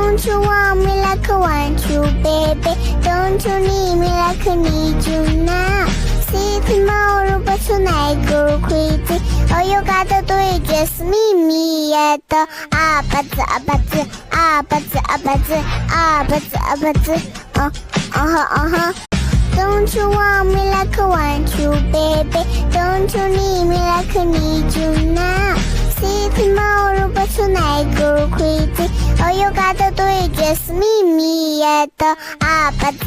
Don't you want me like I want you, baby? Don't you need me like I need you now? See tomorrow, but tonight go crazy. Oh, you gotta do it just me at the 아바즈 Don't you want me like I want you, baby? Don't you need me like I need you now? See tomorrow, but tonight go crazy. Oh, you gotta do it just me at the 아바즈